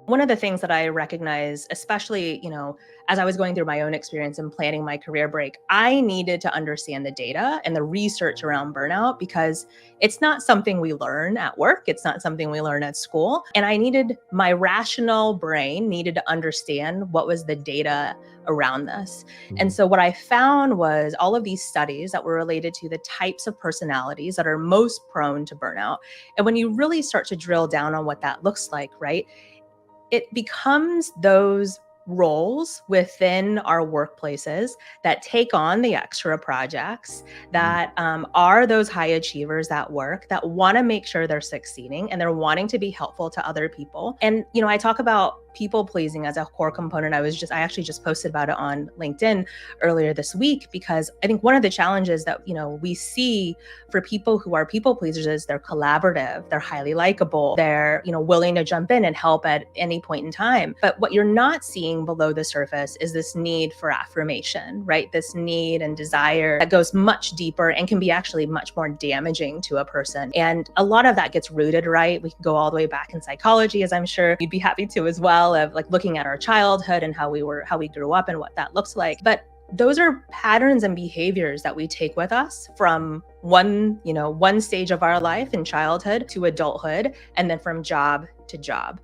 One of the things that I recognize, especially, as I was going through my own experience and planning my career break, I needed to understand the data and the research around burnout because it's not something we learn at work. It's not something we learn at school. And my rational brain needed to understand what was the data around this. And so what I found was all of these studies that were related to the types of personalities that are most prone to burnout. And when you really start to drill down on what that looks like, right? It becomes those roles within our workplaces that take on the extra projects, that are those high achievers at work that want to make sure they're succeeding and they're wanting to be helpful to other people. And, I talk about people pleasing as a core component. I actually just posted about it on LinkedIn earlier this week, because I think one of the challenges that, we see for people who are people pleasers is they're collaborative, they're highly likable, they're, willing to jump in and help at any point in time. But what you're not seeing below the surface is this need for affirmation, right? This need and desire that goes much deeper and can be actually much more damaging to a person. And a lot of that gets rooted, right? We can go all the way back in psychology, as I'm sure you'd be happy to as well, of like looking at our childhood and how we grew up and what that looks like. But those are patterns and behaviors that we take with us from one stage of our life in childhood to adulthood, and then from job to job.